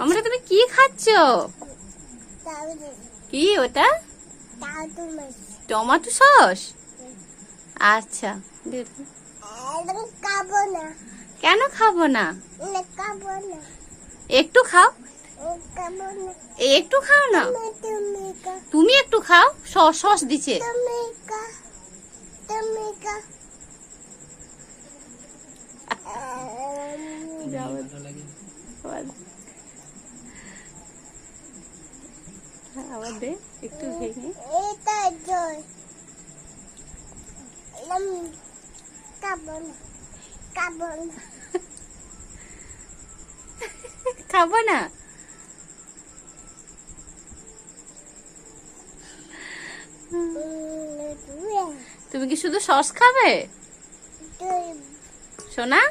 মামুনি তুমি কি খাচ্ছ? কি ওটা? Tomato sauce. আচ্ছা কেন খাবো না? একটু খাও, একটু খাও না। তুমি একটু খাও, সস দিছে। আবার দে একটু ভেঙে। খাবো না। তুমি কি শুধু সস খাবে সোনা?